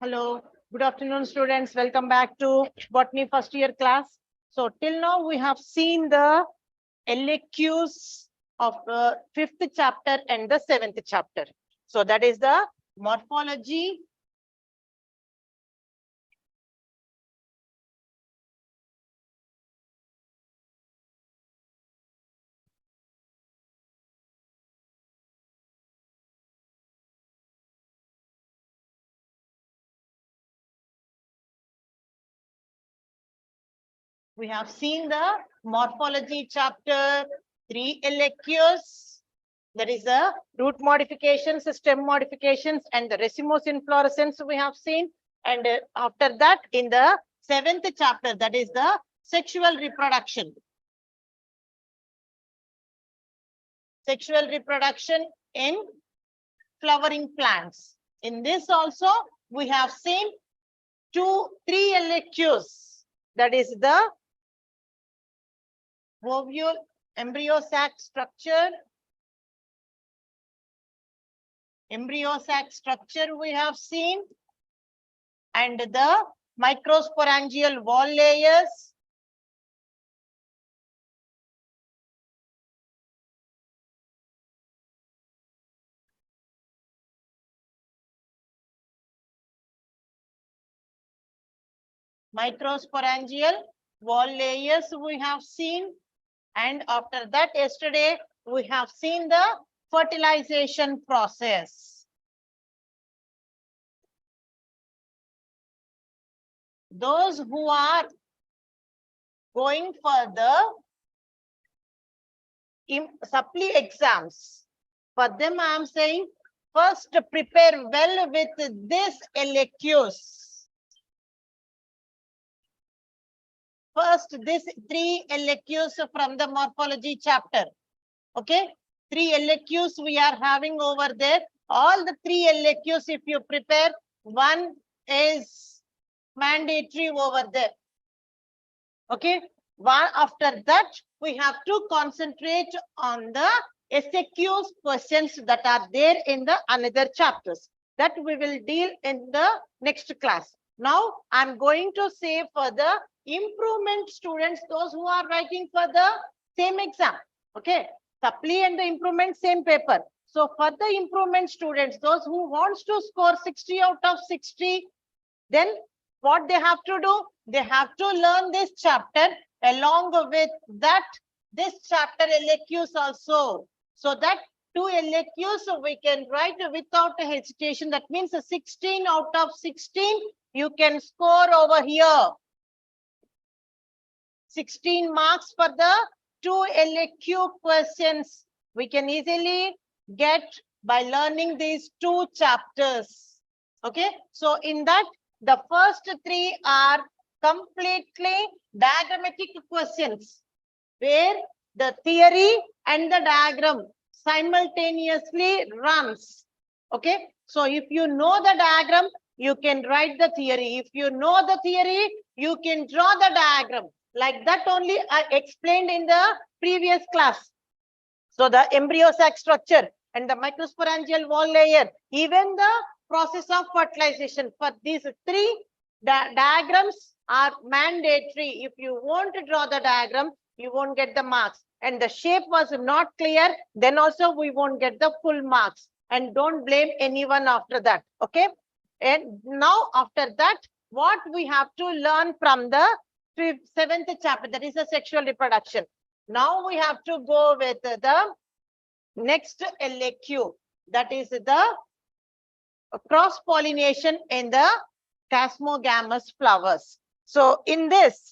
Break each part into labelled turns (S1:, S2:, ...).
S1: Hello, good afternoon, students. Welcome back to Botany first year class. So till now we have seen the LAQs of the 5th chapter and the 7th chapter. So that is the morphology, we have seen the morphology chapter, 3 LAQs. That is the root modifications, stem modifications, and the racemose inflorescence we have seen. And after that, in the 7th chapter, that is the sexual reproduction. Sexual reproduction in flowering plants. In this also, we have seen 3 LAQs. That is the ovule embryo sac structure. Embryo sac structure we have seen, and the microsporangial wall layers. Microsporangial wall layers we have seen, and after that yesterday we have seen the fertilization process. Those who are going for the supply exams, for them I am saying first prepare well with this LAQs. First, this 3 LAQs from the morphology chapter. Okay, 3 LAQs we are having over there. All the 3 LAQs, if you prepare, one is mandatory over there. Okay, one after that, we have to concentrate on the SAQs questions that are there in the another chapters that we will deal in the next class. Now, I'm going to say for the improvement students, those who are writing for the same exam. Okay, supply and the improvement same paper. So for the improvement students, those who wants to score 60 out of 60, then what they have to do? They have to learn this chapter along with that, this chapter LAQs also. So that 2 LAQs we can write without a hesitation. That means 16 out of 16 you can score over here. 16 marks for the 2 LAQ questions we can easily get by learning these 2 chapters. Okay, so in that the first 3 are completely diagrammatic questions where the theory and the diagram simultaneously runs. Okay, so if you know the diagram, you can write the theory. If you know the theory, you can draw the diagram. Like that only I explained in the previous class. So the embryo sac structure and the microsporangial wall layer, even the process of fertilization, for these 3 diagrams are mandatory. If you want to draw the diagram, you won't get the marks. And the shape was not clear, then also we won't get the full marks. And don't blame anyone after that. Okay. And now after that, what we have to learn from the 7th chapter, that is the sexual reproduction. Now we have to go with the next LAQ, that is the cross-pollination in the chasmogamous flowers. So in this,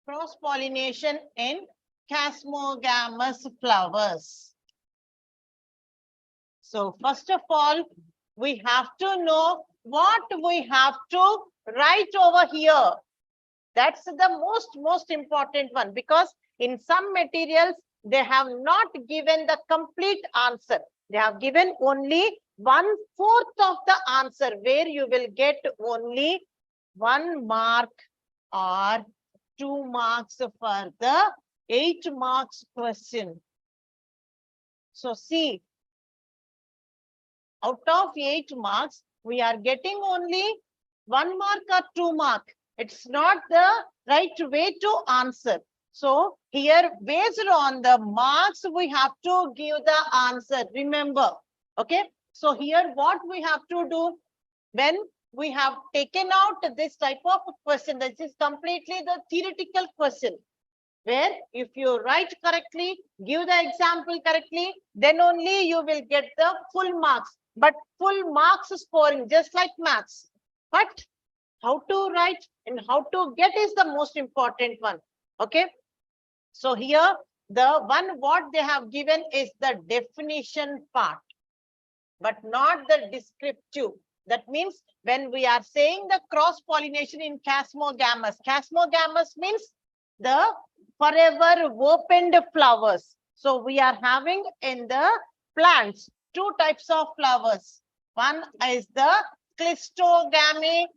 S1: cross-pollination in chasmogamous flowers. So first of all, we have to know what we have to write over here. That's the most important one, because in some materials, they have not given the complete answer. They have given only 1/4 of the answer, where you will get only 1 mark or 2 marks for the 8 marks question. So see, out of 8 marks, we are getting only 1 mark or 2 mark. It's not the right way to answer. So here, based on the marks, we have to give the answer. Remember, okay? So here, what we have to do when we have taken out this type of question, this is completely the theoretical question, where if you write correctly, give the example correctly, then only you will get the full marks. But full marks scoring, just like maths. But how to write and how to get is the most important one. Okay. So here, the one what they have given is the definition part, but not the descriptive. That means when we are saying the cross-pollination in casmogamous means the forever opened flowers. So we are having in the plants 2 types of flowers. One is the clistogamous,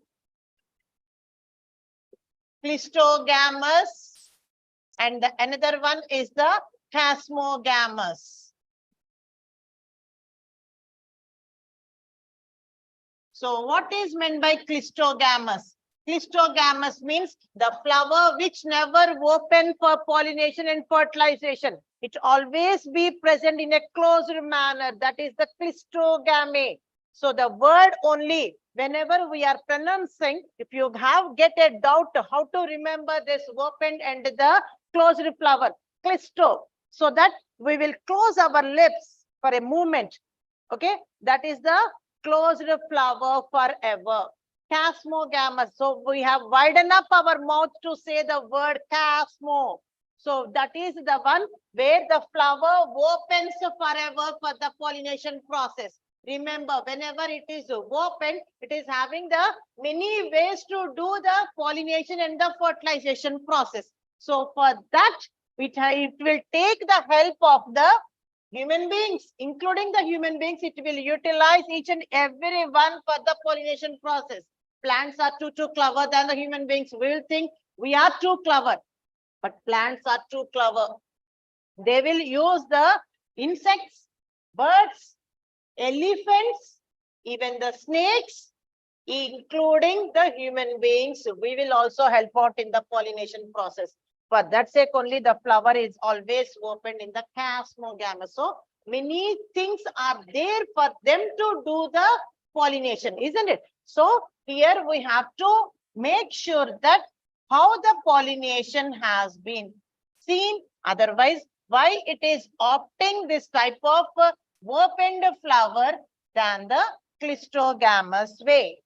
S1: and the another one is the casmogamous. So what is meant by clistogamous? Clistogamous means the flower which never open for pollination and fertilization. It always be present in a closed manner. That is the clistogamy. So the word only, whenever we are pronouncing, if you get a doubt how to remember this opened and the closed flower, clisto, so that we will close our lips for a moment. Okay, that is the closed flower forever. Casmogamous. So we have widened up our mouth to say the word casmo. So that is the one where the flower opens forever for the pollination process. Remember, whenever it is open, it is having the many ways to do the pollination and the fertilization process. So for that, it will take the help of the human beings, including the human beings. It will utilize each and every one for the pollination process. Plants are too clever than the human beings. We will think we are too clever, but plants are too clever. They will use the insects, birds, elephants, even the snakes, including the human beings. We will also help out in the pollination process. For that sake only, the flower is always opened in the casmogamous. So many things are there for them to do the pollination, isn't it? So here we have to make sure that how the pollination has been seen. Otherwise, why it is opting this type of opened flower than the clistogamous way.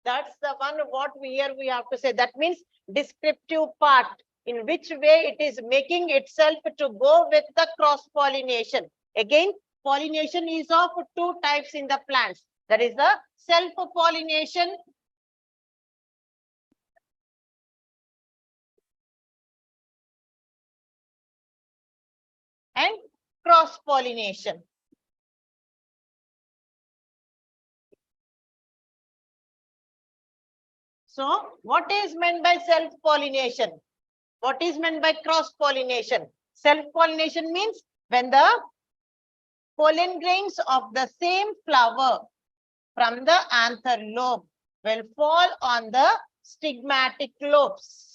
S1: That's the one what we have to say. That means descriptive part, in which way it is making itself to go with the cross-pollination. Again, pollination is of 2 types in the plants. That is the self-pollination and cross-pollination. So, what is meant by self-pollination? What is meant by cross-pollination? Self-pollination means when the pollen grains of the same flower from the anther lobe will fall on the stigmatic lobes.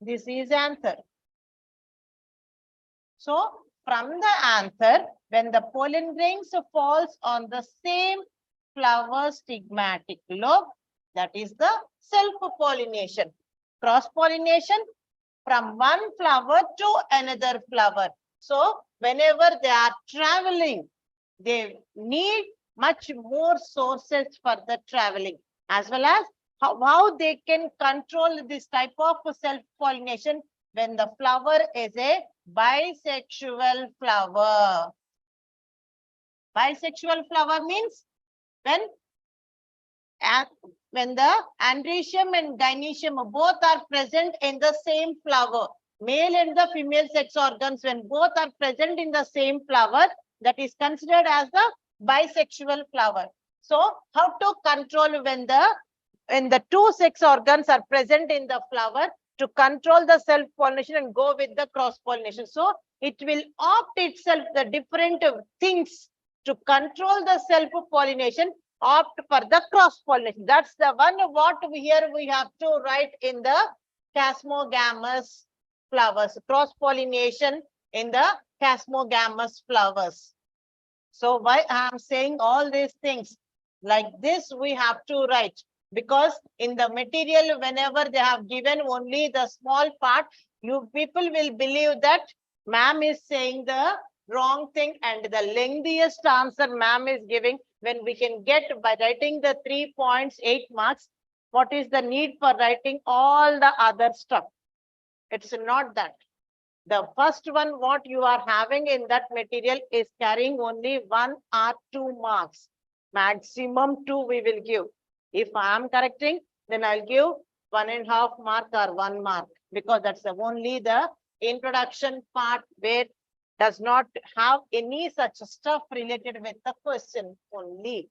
S1: This is anther. So from the anther, when the pollen grains falls on the same flower stigmatic lobe, that is the self-pollination. Cross-pollination from one flower to another flower. So whenever they are traveling, they need much more sources for the traveling, as well as how they can control this type of self-pollination when the flower is a bisexual flower. Bisexual flower means when And when the androecium and gynoecium both are present in the same flower, male and the female sex organs, when both are present in the same flower, that is considered as the bisexual flower. So how to control when the two sex organs are present in the flower, to control the self pollination and go with the cross pollination? So it will opt itself the different things to control the self pollination, opt for the cross pollination. That's the one what here we have to write in the casmogamous flowers, cross pollination in the casmogamous flowers. So why I am saying all these things like this, we have to write, because in the material, whenever they have given only the small part, you people will believe that ma'am is saying the wrong thing, and the lengthiest answer ma'am is giving, when we can get by writing the 3.8 marks. What is the need for writing all the other stuff? It's not that. The first one, what you are having in that material, is carrying only 1 or 2 marks. Maximum 2 we will give. If I am correcting, then I'll give 1.5 mark or 1 mark, because that's only the introduction part, where does not have any such stuff related with the question only.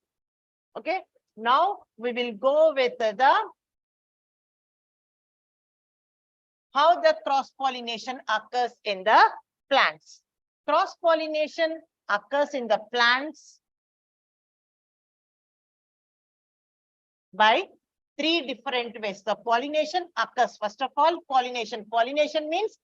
S1: Okay. Now we will go with the how the cross-pollination occurs in the plants. Cross-pollination occurs in the plants by 3 different ways. The pollination occurs, first of all, pollination. Pollination means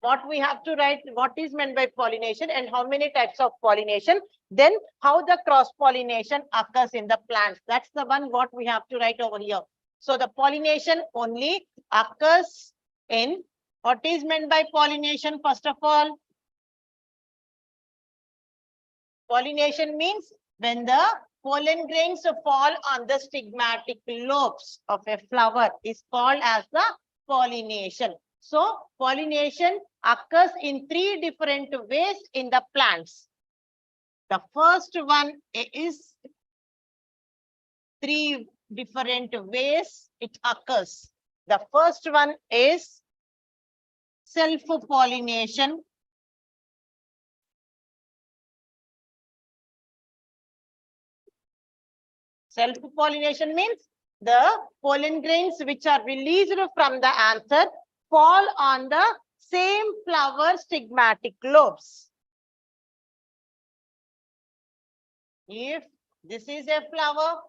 S1: what we have to write, what is meant by pollination and how many types of pollination. Then how the cross-pollination occurs in the plants. That's the one what we have to write over here. So the pollination only occurs in, what is meant by pollination? First of all, pollination means when the pollen grains fall on the stigmatic lobes of a flower is called as the pollination. So pollination occurs in 3 different ways in the plants. The first one is 3 different ways it occurs. The first one is self-pollination. Self-pollination means the pollen grains which are released from the anther fall on the same flower stigmatic lobes. If this is a flower,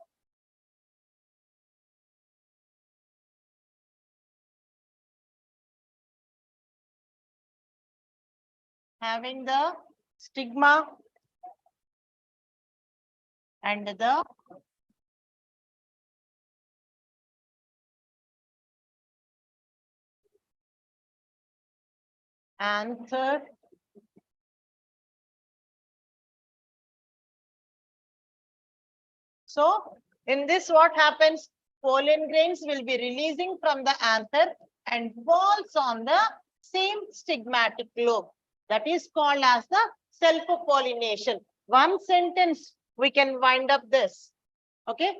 S1: having the stigma and the anther So in this, what happens? Pollen grains will be releasing from the anther and falls on the same stigmatic lobe. That is called as the self-pollination. One sentence we can wind up this. Okay.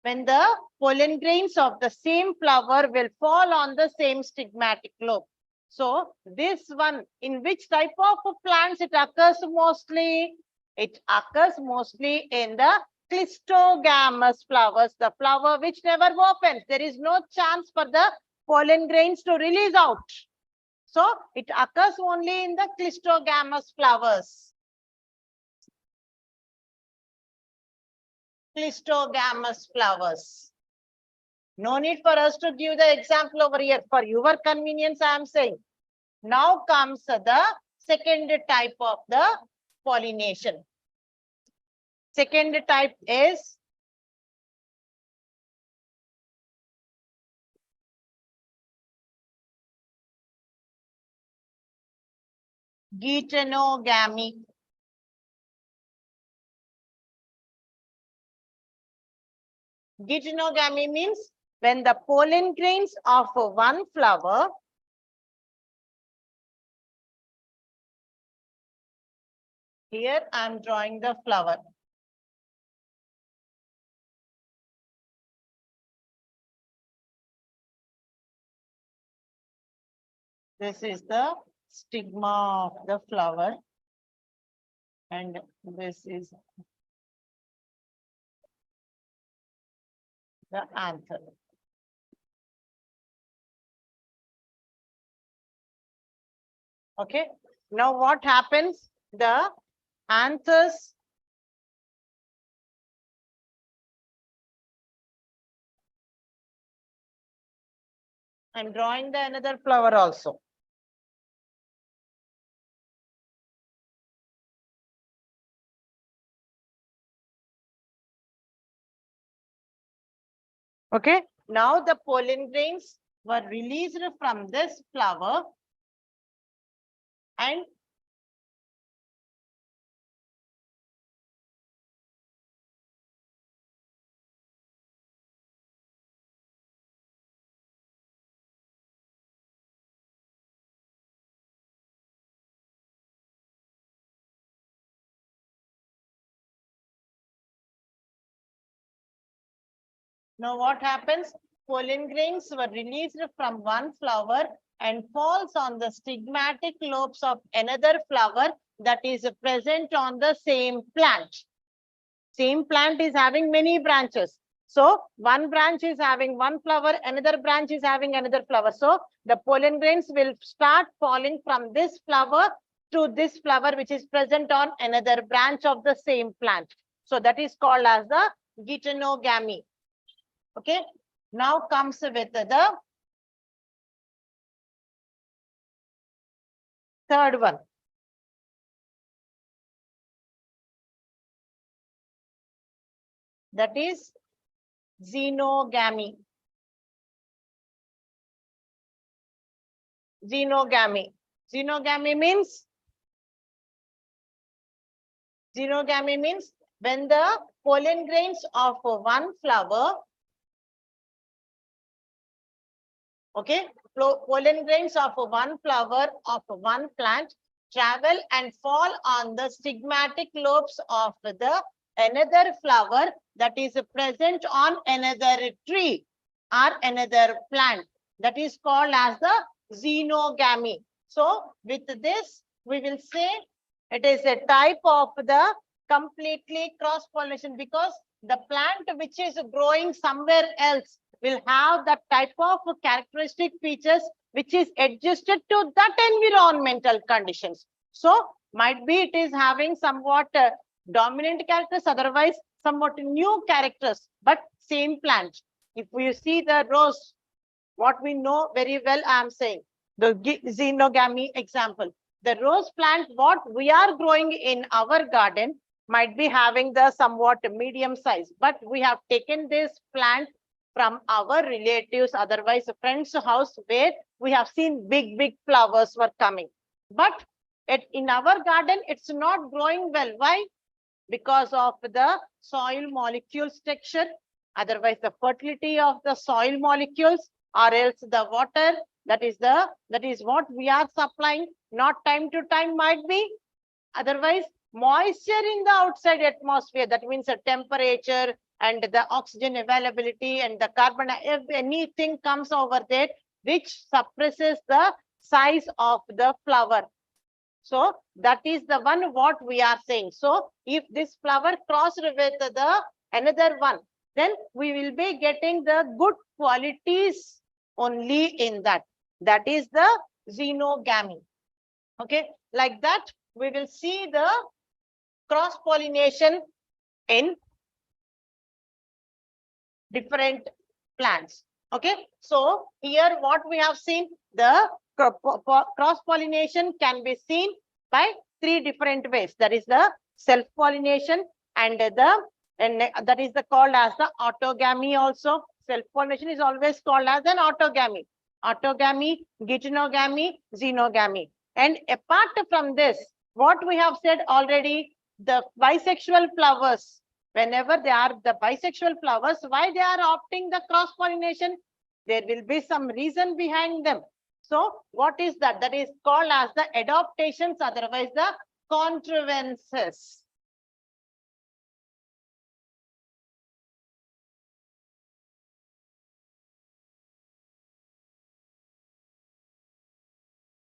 S1: When the pollen grains of the same flower will fall on the same stigmatic lobe. So this one, in which type of plants it occurs mostly? It occurs mostly in the clistogamous flowers, the flower which never opens. There is no chance for the pollen grains to release out. So it occurs only in the clistogamous flowers. Clistogamous flowers. No need for us to give the example over here. For your convenience, I am saying. Now comes the second type of the pollination. Second type is geitonogamy. Geitonogamy means when the pollen grains of one flower here I am drawing the flower. This is the stigma of the flower, and this is the anther. Okay. Now what happens? The anthers I'm drawing the another flower also. Okay. Now the pollen grains were released from this flower, and now what happens? Pollen grains were released from one flower and falls on the stigmatic lobes of another flower that is present on the same plant. Same plant is having many branches. So one branch is having one flower, another branch is having another flower. So the pollen grains will start falling from this flower to this flower, which is present on another branch of the same plant. So that is called as the geitonogamy. Okay. Now comes with the third one. That is xenogamy. Xenogamy. Xenogamy means when the pollen grains of one flower, okay, pollen grains of one flower of one plant travel and fall on the stigmatic lobes of the another flower that is present on another tree or another plant. That is called as the xenogamy. So with this, we will say it is a type of the completely cross-pollination, because the plant which is growing somewhere else will have that type of characteristic features which is adjusted to that environmental conditions. So might be it is having somewhat dominant characters, otherwise somewhat new characters, but same plant. If you see the rose, what we know very well, I am saying the xenogamy example. The rose plant, what we are growing in our garden, might be having the somewhat medium size, but we have taken this plant from our relatives, otherwise a friend's house, where we have seen big flowers were coming. But in our garden, it's not growing well. Why? Because of the soil molecules texture, otherwise the fertility of the soil molecules, or else the water, that is what we are supplying, not time to time might be, otherwise moisture in the outside atmosphere, that means the temperature and the oxygen availability and the carbon, if anything comes over there which suppresses the size of the flower. So that is the one what we are saying. So if this flower crossed with the another one, then we will be getting the good qualities only in that. That is the xenogamy. Okay, like that we will see the cross pollination in different plants. Okay, so here what we have seen, the cross pollination can be seen by three different ways. That is the self pollination, and that is the called as the autogamy. Also self pollination is always called as an autogamy. Autogamy, geitonogamy, xenogamy. And apart from this, what we have said already, the bisexual flowers, whenever they are the bisexual flowers, why they are opting the cross pollination? There will be some reason behind them. So what is that? That is called as the adaptations, otherwise the contrivances.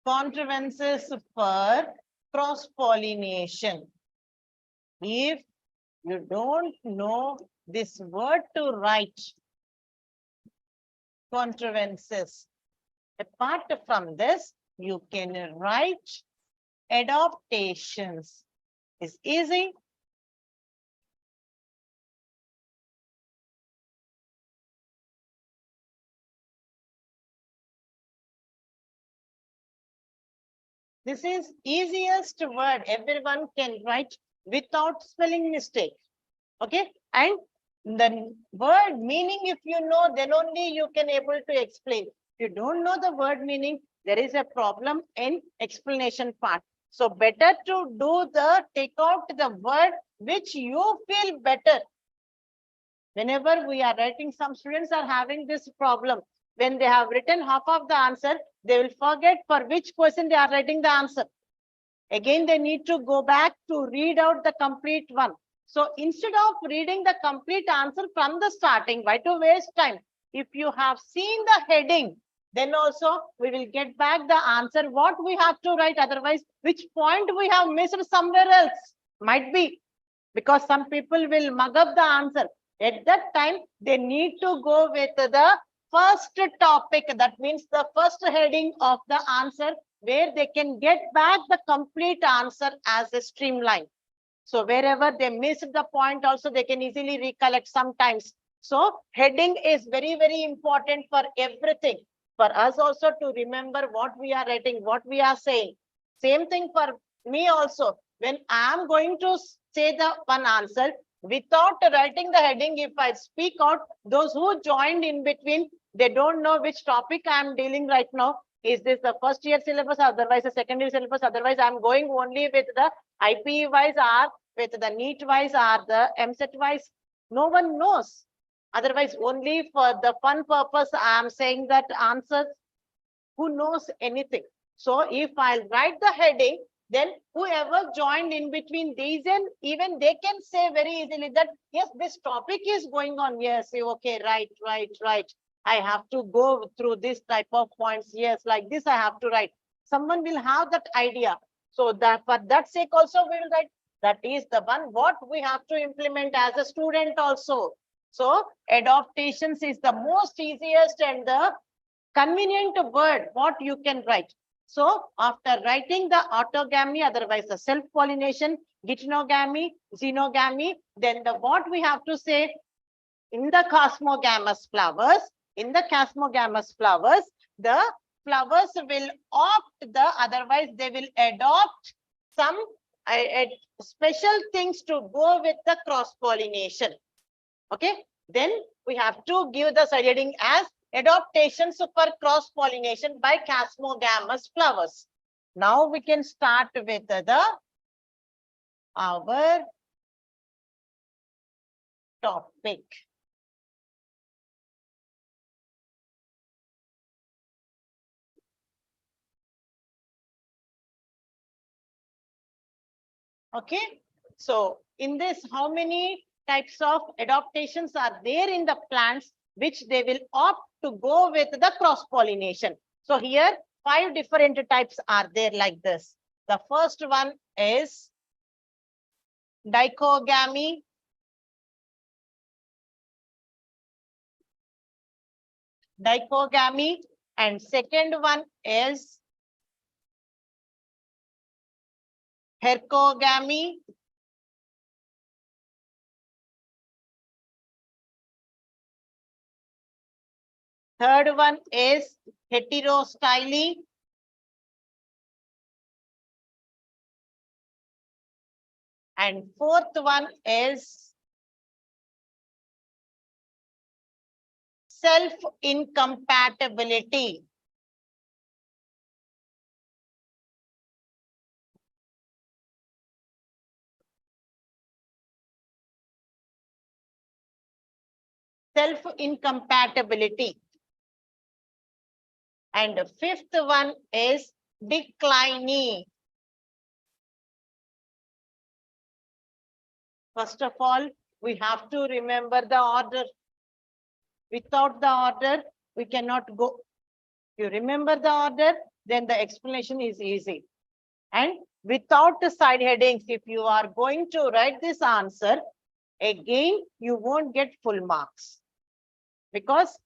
S1: contrivances for cross-pollination. If you don't know this word to write, contrivances, apart from this, you can write adaptations. It's easy. This is easiest word everyone can write without spelling mistake. Okay, and the word meaning, if you know, then only you can able to explain. If you don't know the word meaning, there is a problem in explanation part. So better to do the take out the word which you feel better. Whenever we are writing, some students are having this problem. When they have written half of the answer, they will forget for which question they are writing the answer. Again, they need to go back to read out the complete one. So instead of reading the complete answer from the starting, why to waste time? If you have seen the heading, then also we will get back the answer, what we have to write. Otherwise, which point we have missed somewhere else. Might be because some people will mug up the answer. At that time, they need to go with the first topic. That means the first heading of the answer, where they can get back the complete answer as a streamline. So wherever they missed the point, also they can easily recollect sometimes. So heading is very, very important for everything. For us also to remember what we are writing, what we are saying. Same thing for me also. When I am going to say the one answer, without writing the heading, if I speak out, those who joined in between, they don't know which topic I am dealing right now. Is this the first year syllabus, otherwise the second year syllabus, otherwise I'm going only with the IPE wise or with the NEET wise or the MSET wise. No one knows. Otherwise, only for the fun purpose, I am saying that answers. Who knows anything? So if I'll write the heading, then whoever joined in between these, and even they can say very easily that, yes, this topic is going on. Yes, okay, right. I have to go through this type of points. Yes, like this I have to write. Someone will have that idea. So that for that sake also we will write. That is the one what we have to implement as a student also. So adaptations is the most easiest and the convenient word what you can write. So after writing the autogamy, otherwise the self-pollination, geitonogamy, xenogamy, then the what we have to say in the cosmogamous flowers, the flowers will opt the, otherwise they will adopt some special things to go with the cross-pollination. Okay, then we have to give the heading as adaptations for cross-pollination by cosmogamous flowers. Now we can start with our topic. Okay, so in this, how many types of adaptations are there in the plants which they will opt to go with the cross-pollination? So here 5 different types are there like this. The first one is dichogamy. And second one is hercogamy. Third one is heterostyle. And fourth one is self-incompatibility. Self-incompatibility. And the fifth one is declining. First of all, we have to remember the order. Without the order, we cannot go. You remember the order, then the explanation is easy. And without the side headings, if you are going to write this answer, again, you won't get full marks because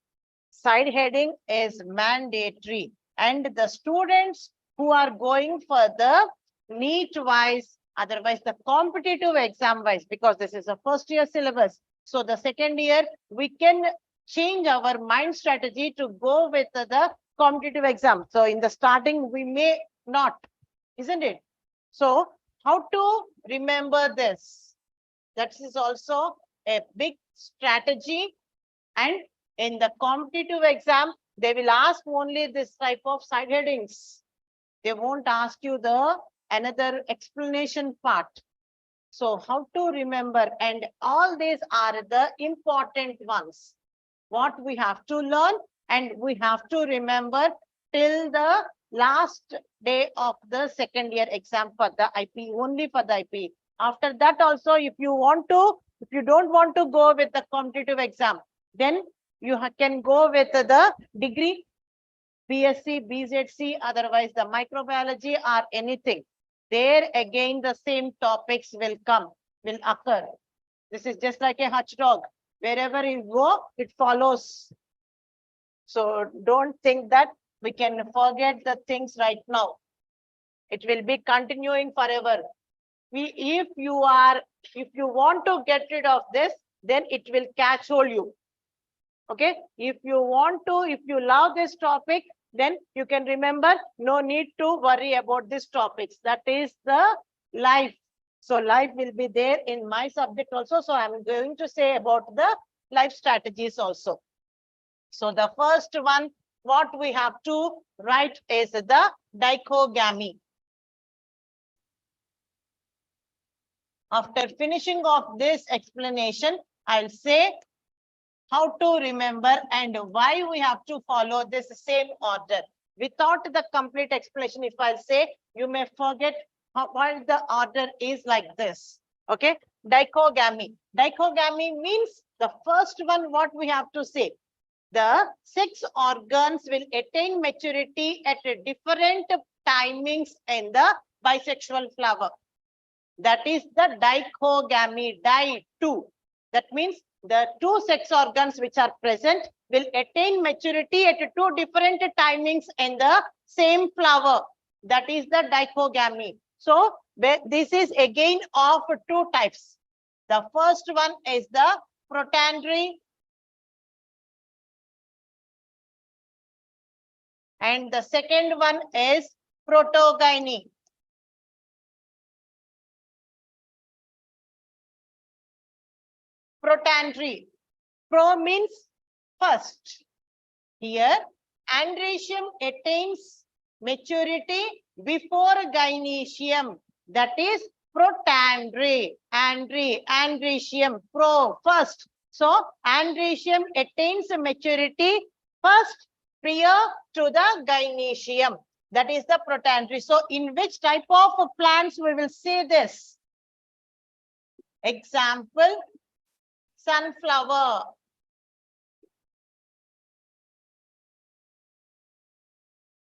S1: side heading is mandatory. And the students who are going for the NEET wise, otherwise the competitive exam wise, because this is a first year syllabus. So the second year, we can change our mind strategy to go with the competitive exam. So in the starting, we may not, isn't it? So how to remember this? That is also a big strategy. And in the competitive exam, they will ask only this type of side headings. They won't ask you the another explanation part. So how to remember, and all these are the important ones. What we have to learn and we have to remember till the last day of the second year exam for the IP, only for the IP. After that also, if you don't want to go with the competitive exam, then you can go with the degree, BSc, BZC, otherwise the microbiology or anything. There again, the same topics will occur. This is just like a watchdog. Wherever you go, it follows. So don't think that we can forget the things right now. It will be continuing forever. If you want to get rid of this, then it will catch hold you. Okay. If you love this topic, then you can remember, no need to worry about these topics. That is the life. So life will be there in my subject also. So I'm going to say about the life strategies also. So the first one, what we have to write is the dichogamy. After finishing of this explanation, I'll say how to remember and why we have to follow this same order. Without the complete explanation, if I'll say, you may forget why the order is like this. Okay, dichogamy. Dichogamy means the first one, what we have to say. The 6 organs will attain maturity at different timings in the bisexual flower. That is the dichogamy, di-2. That means the 2 sex organs which are present will attain maturity at 2 different timings in the same flower. That is the dichogamy. So this is again of 2 types. The first one is the protandry, and the second one is protogyny. Protandry. Pro means first. Here, andrecium attains maturity before gynoecium. That is protandry. Andrecium, pro, first. So, andrecium attains maturity first prior to the gynoecium. That is the protandry. So, in which type of plants we will see this? Example, sunflower.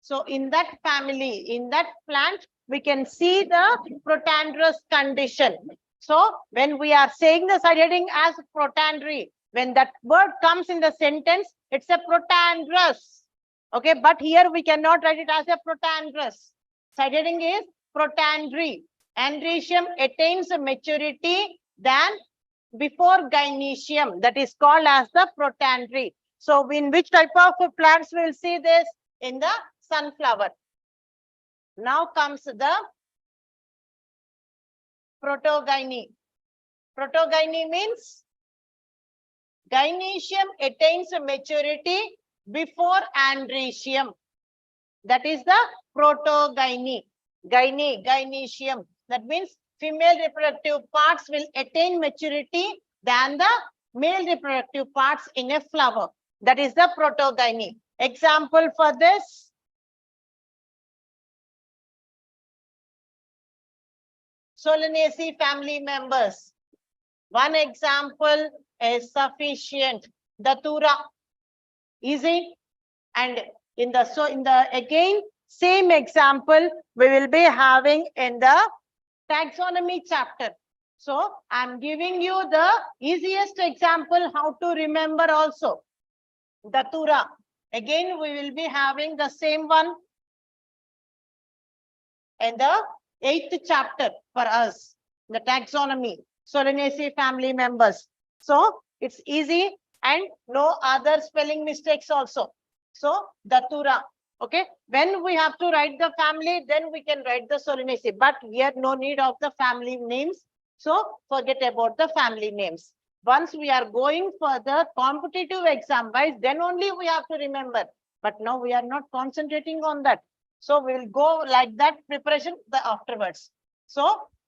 S1: So in that family, in that plant, we can see the protandrous condition. So when we are saying the side heading as protandry, when that word comes in the sentence, it's a protandrous. Okay, but here we cannot write it as a protandrous. Side heading is protandry. Andrecium attains maturity than before gynoecium. That is called as the protandry. So in which type of plants we will see this? In the sunflower. Now comes the protogyny. Protogyny means gynoecium attains maturity before andrecium. That is the protogyny. Gynoecium. That means female reproductive parts will attain maturity than the male reproductive parts in a flower. That is the protogyny. Example for this. Solanaceae family members. One example is sufficient. Datura. Easy. And in the again Same example we will be having in the taxonomy chapter. So I'm giving you the easiest example how to remember also. Datura. Again, we will be having the same one in the 8th chapter for us, the taxonomy, Solanaceae family members. So it's easy and no other spelling mistakes also. So Datura. Okay, when we have to write the family, then we can write the Solanaceae, but here no need of the family names. So forget about the family names. Once we are going for the competitive exam wise, then only we have to remember. But now we are not concentrating on that. So we will go like that preparation the afterwards. So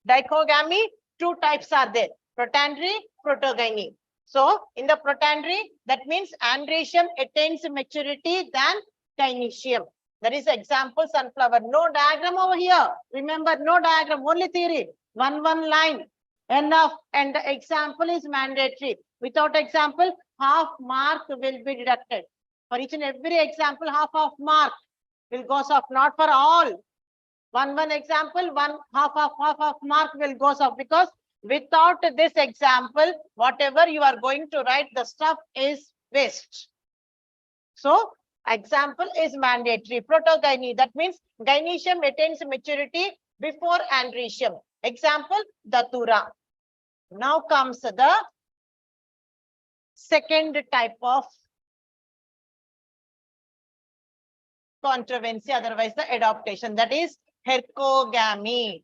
S1: dichogamy, two types are there, protandry, protogyny. So in the protandry, that means androecium attains maturity than gynoecium. That is example sunflower. No diagram over here. Remember, no diagram, only theory. One line. Enough. And the example is mandatory. Without example, half mark will be deducted. For each and every example, half mark will goes off, not for all. One example, half mark will goes off, because without this example, whatever you are going to write, the stuff is waste. So example is mandatory. Protogyny, that means gynoecium attains maturity before androecium. Example, datura. Now comes the second type of controversy, otherwise the adaptation, that is hercogamy.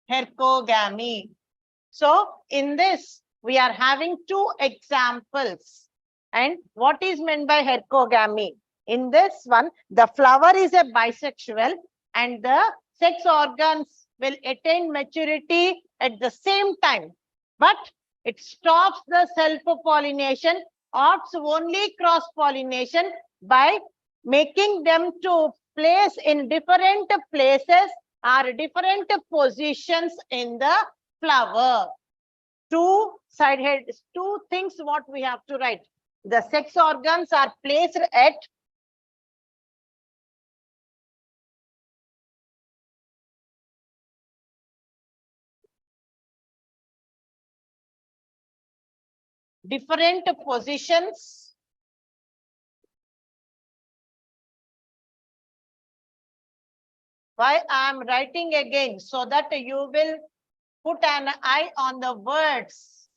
S1: Hercogamy. So in this, we are having two examples. And what is meant by hercogamy? In this one, the flower is a bisexual and the sex organs will attain maturity at the same time. But it stops the self-pollination, opts only cross-pollination by making them to place in different places or different positions in the flower. Two side heads, two things what we have to write. The sex organs are placed at different positions. Why I am writing again? So that you will put an eye on the words.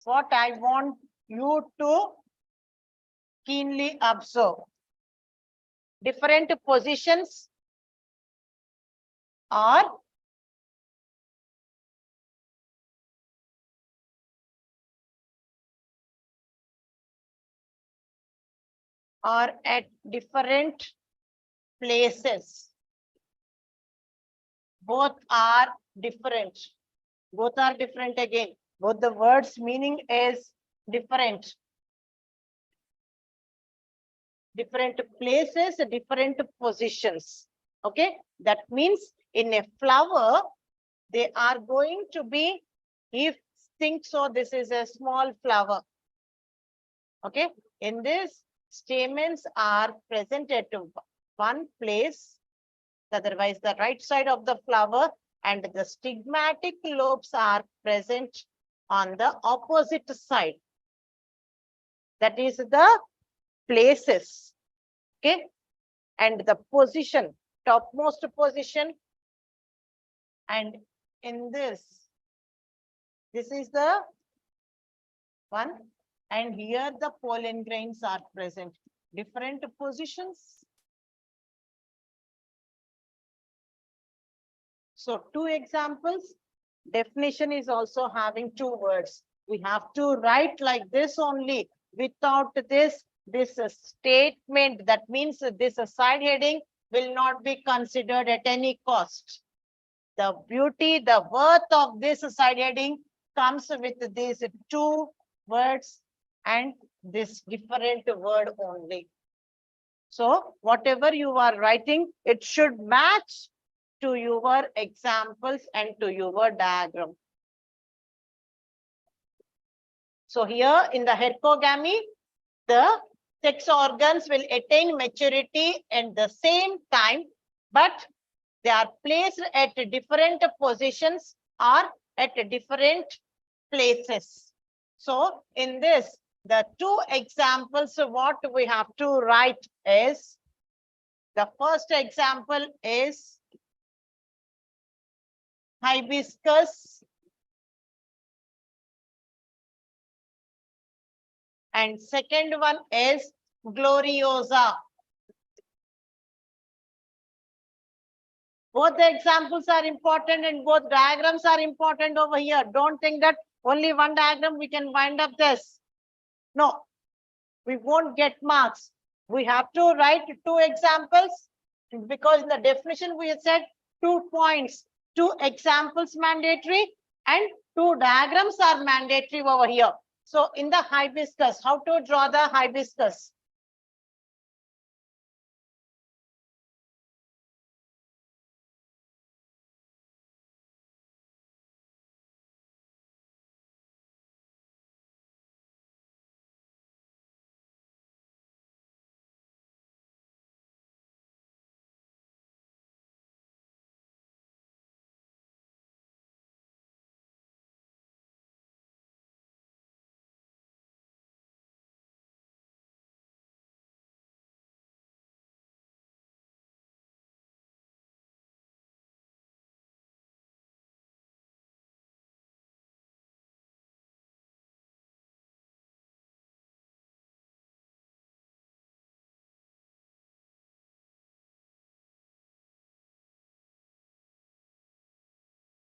S1: What I want you to keenly observe. Different positions are at different places. Both are different. Both are different again. Both the words meaning is different. Different places, different positions. Okay, that means in a flower, they are going to be, if think so, this is a small flower. Okay, in this, stamens are present at one place, otherwise the right side of the flower, and the stigmatic lobes are present on the opposite side. That is the places. Okay, and the position, topmost position, and in this is the one, and here the pollen grains are present. Different positions. So two examples. Definition is also having two words. We have to write like this only. Without this statement, that means this side heading will not be considered at any cost. The beauty, the worth of this side heading comes with these two words and this different word only. So whatever you are writing, it should match to your examples and to your diagram. So here in the hercogamy, the sex organs will attain maturity at the same time, but they are placed at different positions or at different places. So in this, the two examples of what we have to write is, the first example is hibiscus, and second one is gloriosa. Both the examples are important and both diagrams are important over here. Don't think that only one diagram we can wind up this. No, we won't get marks. We have to write two examples, because in the definition we have said 2 points, 2 examples mandatory and 2 diagrams are mandatory over here. So in the hibiscus, how to draw the hibiscus?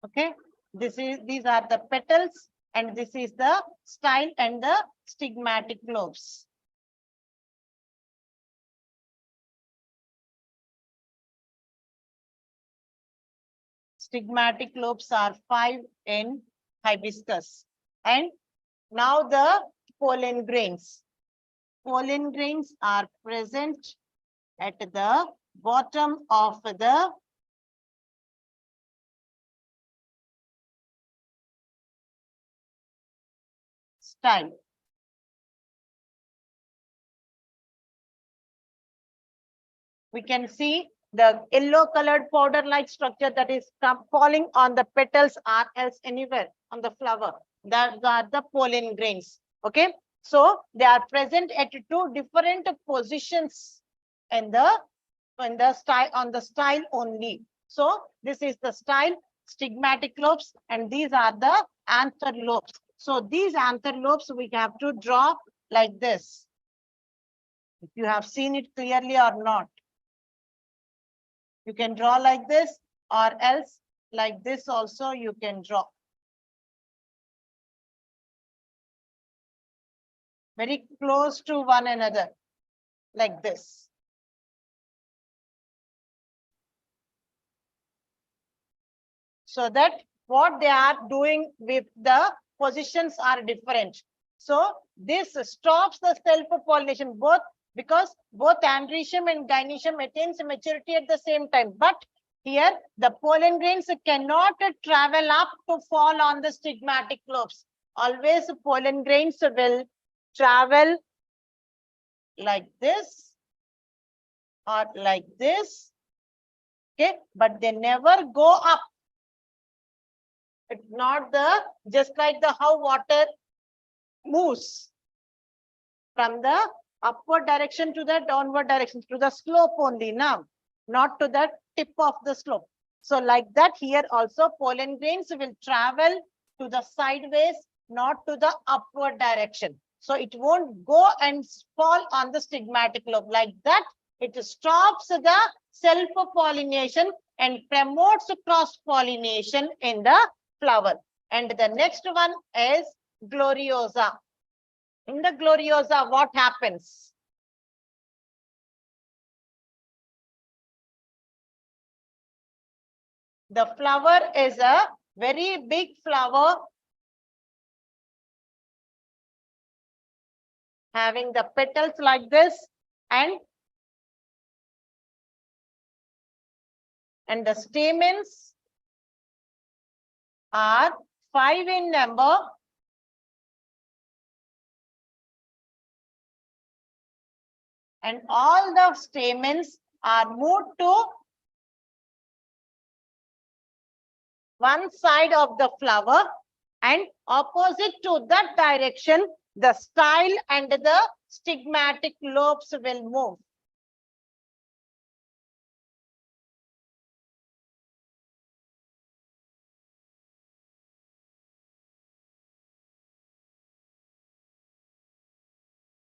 S1: Okay, these are the petals and this is the style and the stigmatic lobes. Stigmatic lobes are 5 in hibiscus. And now the pollen grains. Pollen grains are present at the bottom of the style. We can see the yellow colored powder like structure that is falling on the petals or else anywhere on the flower. That are the pollen grains. Okay, so they are present at 2 different positions in the style, on the style only. So this is the style, stigmatic lobes, and these are the anther lobes. So these anther lobes we have to draw like this. If you have seen it clearly or not. You can draw like this or else like this also you can draw. Very close to one another like this. So that what they are doing with the positions are different. So this stops the self-pollination both, because both androecium and gynoecium attains maturity at the same time. But here the pollen grains cannot travel up to fall on the stigmatic lobes. Always pollen grains will travel like this or like this. Okay, but they never go up. It's not the, just like the how water moves from the upward direction to the downward direction, to the slope only now, not to the tip of the slope. So like that here also pollen grains will travel to the sideways, not to the upward direction. So it won't go and fall on the stigmatic lobe. Like that, it stops the self-pollination and promotes cross-pollination in the flower. And the next one is gloriosa. In the gloriosa, what happens? The flower is a very big flower having the petals like this, and the stamens are 5 in number. and all the stamens are moved to one side of the flower, and opposite to that direction, the style and the stigmatic lobes will move.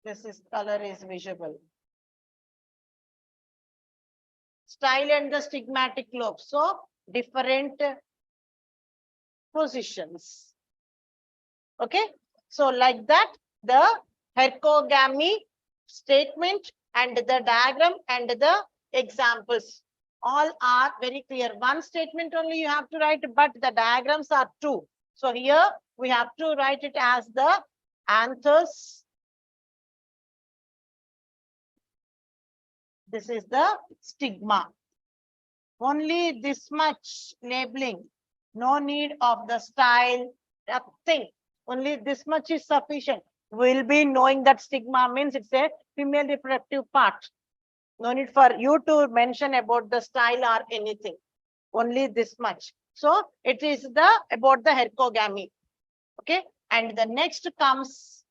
S1: This is color is visible. Style and the stigmatic lobe. So different positions. Okay. So like that, the hercogamy statement and the diagram and the examples all are very clear. One statement only you have to write, but the diagrams are two. So here we have to write it as the anthers. This is the stigma. Only this much labeling. No need of the style, nothing. Only this much is sufficient. We'll be knowing that stigma means it's a female reproductive part. No need for you to mention about the style or anything. Only this much. So it is the about the hercogamy. Okay. And the next comes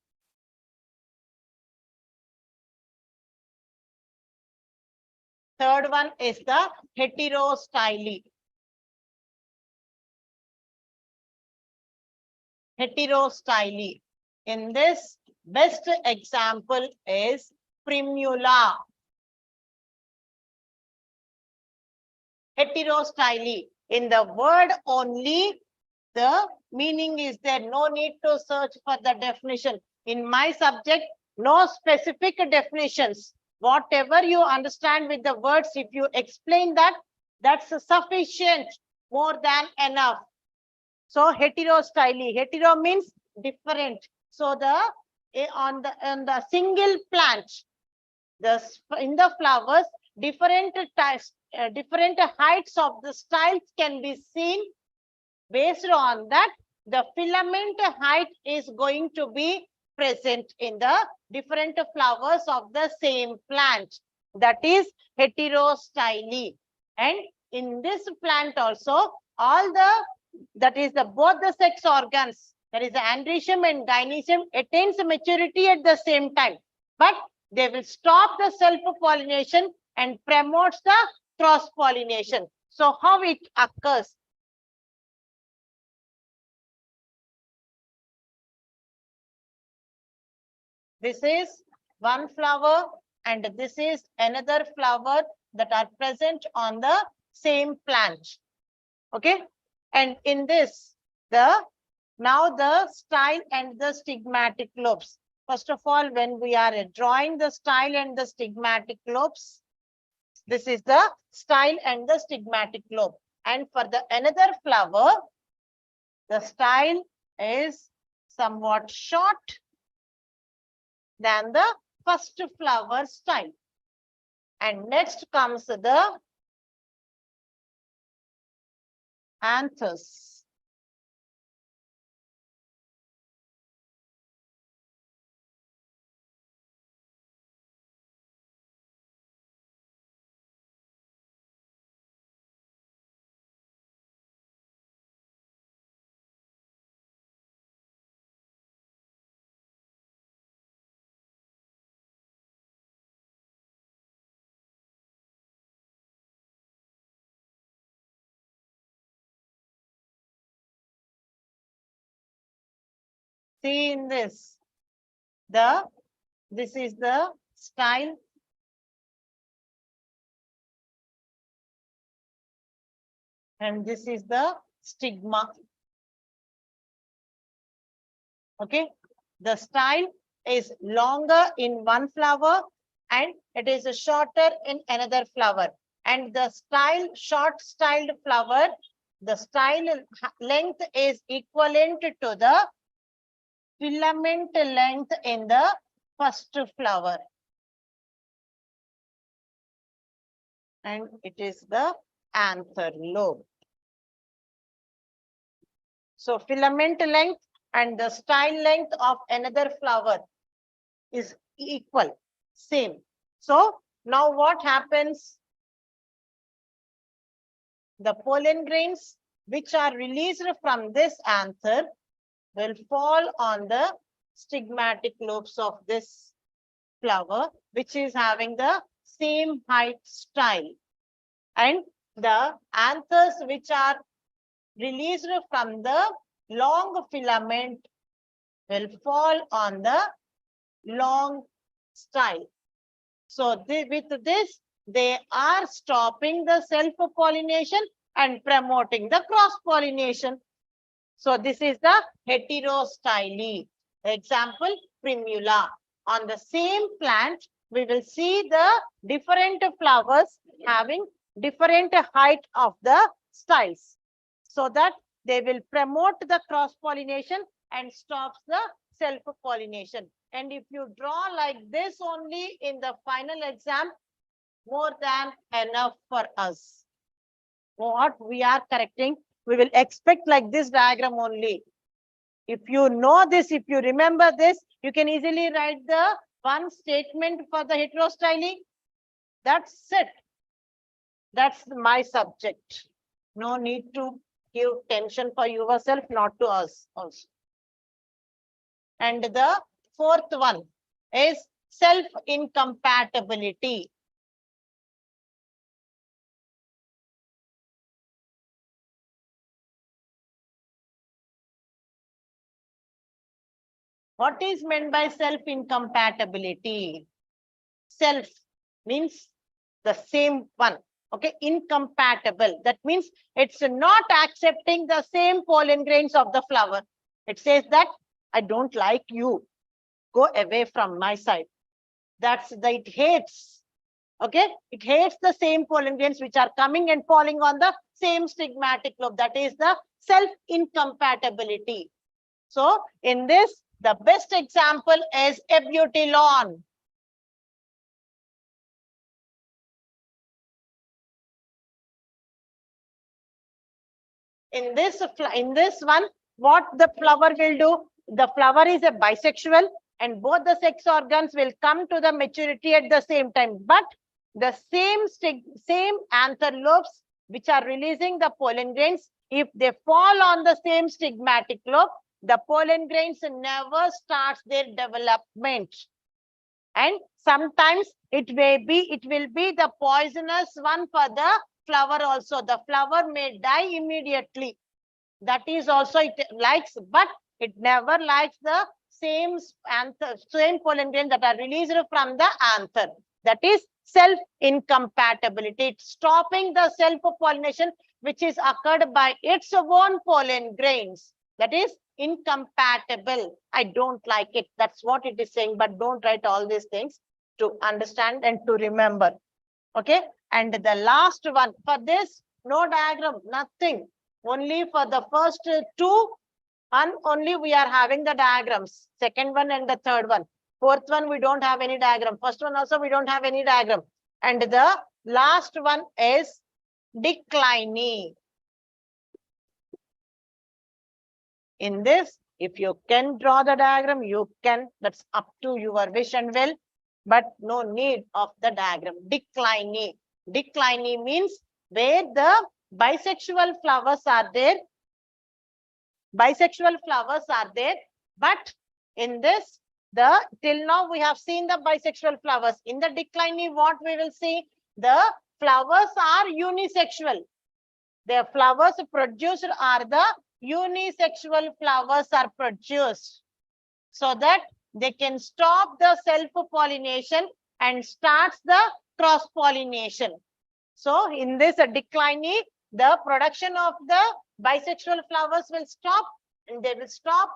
S1: third one is the heterostyly. Heterostyly. In this, best example is primula. Heterostyly. In the word only, the meaning is there. No need to search for the definition. In my subject, no specific definitions. Whatever you understand with the words, if you explain that, that's sufficient, more than enough. So heterostyly. Hetero means different. So the on the single plant, in the flowers, different types, different heights of the styles can be seen. Based on that, the filament height is going to be present in the different flowers of the same plant. That is heterostyly. And in this plant also, all the that is the both the sex organs, that is the androecium and gynoecium, attains maturity at the same time, but they will stop the self-pollination and promotes the cross-pollination. So how it occurs? This is one flower and this is another flower that are present on the same plant. Okay. And in this, now the style and the stigmatic lobes. First of all, when we are drawing the style and the stigmatic lobes, this is the style and the stigmatic lobe. And for the another flower, the style is somewhat short than the first flower style. And next comes the anthers. See in this, this is the style and this is the stigma. Okay, the style is longer in one flower and it is shorter in another flower. And the short styled flower, the style length is equivalent to the filament length in the first flower. And it is the anther lobe. So filament length and the style length of another flower is equal, same. So now what happens? The pollen grains which are released from this anther will fall on the stigmatic lobes of this flower, which is having the same height style. And the anthers which are released from the long filament will fall on the long style. So with this, they are stopping the self-pollination and promoting the cross-pollination. So this is the heterostyle. Example, primula. On the same plant, we will see the different flowers having different height of the styles, so that they will promote the cross-pollination and stops the self-pollination. And if you draw like this only in the final exam, more than enough for us. What we are correcting, we will expect like this diagram only. If you know this, if you remember this, you can easily write the one statement for the heterostyle. That's it. That's my subject. No need to give tension for yourself, not to us also. And the fourth one is self-incompatibility. What is meant by self-incompatibility? Self means the same one. Okay, incompatible. That means it's not accepting the same pollen grains of the flower. It says that I don't like you. Go away from my side. That's the, it hates. Okay, it hates the same pollen grains which are coming and falling on the same stigmatic lobe. That is the self-incompatibility. So in this, the best example is Ebutylon. In this one, what the flower will do? The flower is a bisexual, and both the sex organs will come to the maturity at the same time. But the same anther lobes which are releasing the pollen grains, if they fall on the same stigmatic lobe, the pollen grains never starts their development. And sometimes it will be the poisonous one for the flower also. The flower may die immediately. That is also it likes, but it never likes the same anther, same pollen grains that are released from the anther. That is self-incompatibility. It's stopping the self-pollination which is occurred by its own pollen grains. That is incompatible. I don't like it. That's what it is saying, but don't write all these things to understand and to remember. Okay. And the last one for this, no diagram, nothing. Only for the first two, and only we are having the diagrams. Second one and the third one. Fourth one, we don't have any diagram. First one also, we don't have any diagram. And the last one is declining. In this, if you can draw the diagram, you can. That's up to your wish and will, but no need of the diagram. Declining. Declining means where the bisexual flowers are there. Bisexual flowers are there, but in this, till now we have seen the bisexual flowers. In the declining, what we will see? The flowers are unisexual. The flowers produced are the unisexual flowers are produced, so that they can stop the self-pollination and starts the cross-pollination. So in this declining, the production of the bisexual flowers will stop, and they will start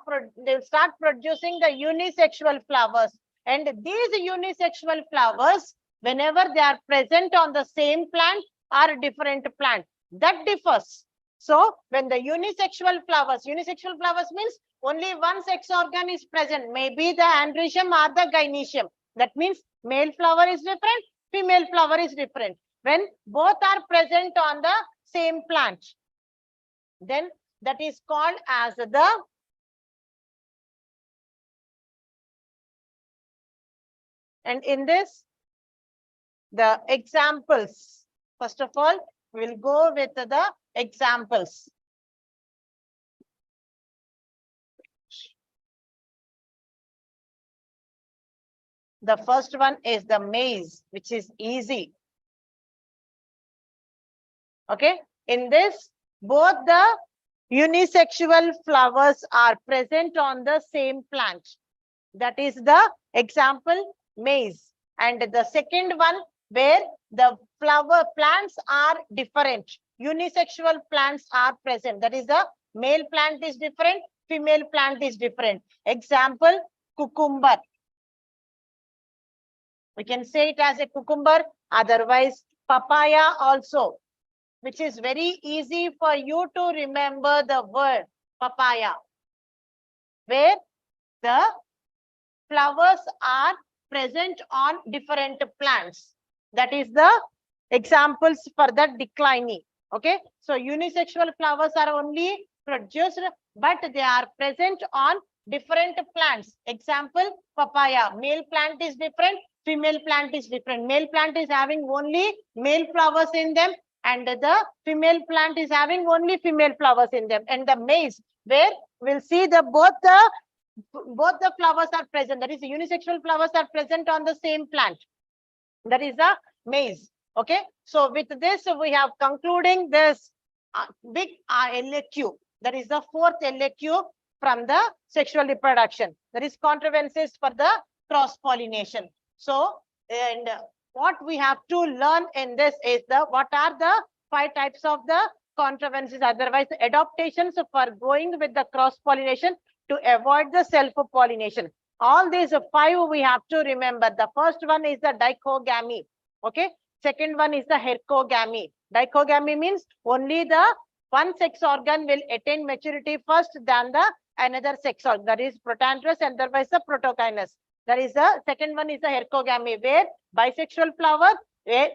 S1: producing the unisexual flowers. And these unisexual flowers, whenever they are present on the same plant or different plant, that differs. So when the unisexual flowers means only one sex organ is present, maybe the androecium or the gynoecium. That means male flower is different, female flower is different. When both are present on the same plant, then that is called as the and in this the examples. First of all, we'll go with the examples. The first one is the maize, which is easy. Okay, in this, both the unisexual flowers are present on the same plant. That is the example maize. And the second one, where the flower plants are different, unisexual plants are present. That is the male plant is different, female plant is different. Example, cucumber. We can say it as a cucumber, otherwise papaya also, which is very easy for you to remember the word papaya, where the flowers are present on different plants. That is the examples for the declining. Okay, so unisexual flowers are only produced, but they are present on different plants. Example, papaya. Male plant is different, female plant is different. Male plant is having only male flowers in them, and the female plant is having only female flowers in them. And the maize, where we'll see the both the flowers are present. That is, the unisexual flowers are present on the same plant. That is the maize. Okay, so with this we have concluding this big LAQ. That is the fourth LAQ from the sexual reproduction. That is contrivances for the cross pollination. So, and what we have to learn in this is what are the 5 types of the contrivances, otherwise adaptations for going with the cross pollination to avoid the self pollination. All these 5 we have to remember. The first one is the dichogamy. Okay, second one is the hercogamy. Dichogamy means only the one sex organ will attain maturity first than the another sex organ. That is protandrous and otherwise the protokynous. That is the second one is the hercogamy, where bisexual flower, where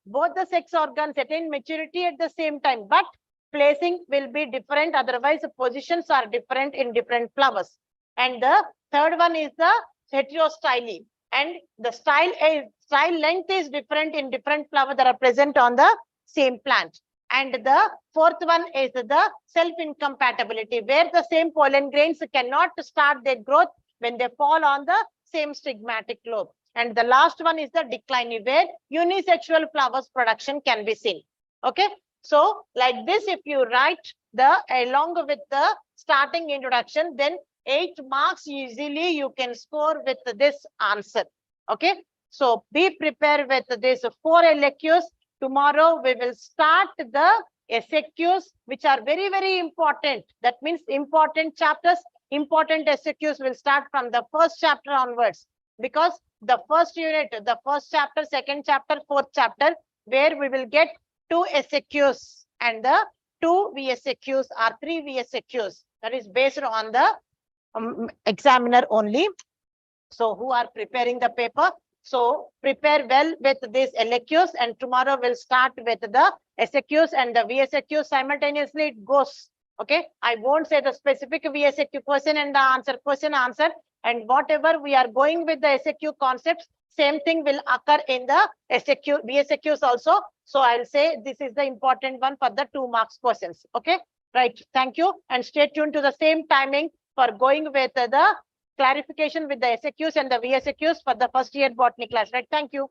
S1: both the sex organs attain maturity at the same time, but placing will be different, otherwise the positions are different in different flowers. And the third one is the heterostyly, and the style length is different in different flowers that are present on the same plant. And the fourth one is the self-incompatibility, where the same pollen grains cannot start their growth when they fall on the same stigmatic lobe. And the last one is the decline, where unisexual flowers production can be seen. Okay, so like this, if you write the along with the starting introduction, then 8 marks easily you can score with this answer. Okay, so be prepared with this 4 LAQs. Tomorrow we will start the SAQs, which are very, very important. That means important chapters, important SAQs will start from the first chapter onwards, because the first unit, the first chapter, second chapter, fourth chapter, where we will get 2 SAQs and the 2 VSAQs or 3 VSAQs. That is based on the examiner only. So who are preparing the paper, so prepare well with these LAQs, and tomorrow we'll start with the SAQs and the VSAQs simultaneously. It goes. Okay, I won't say the specific VSAQ question and the answer, and whatever we are going with the SAQ concepts, same thing will occur in the SAQ VSAQs also. So I'll say this is the important one for the 2 marks questions. Okay, right, thank you, and stay tuned to the same timing for going with the clarification with the SAQs and the VSAQs for the first year botany class. Right, thank you.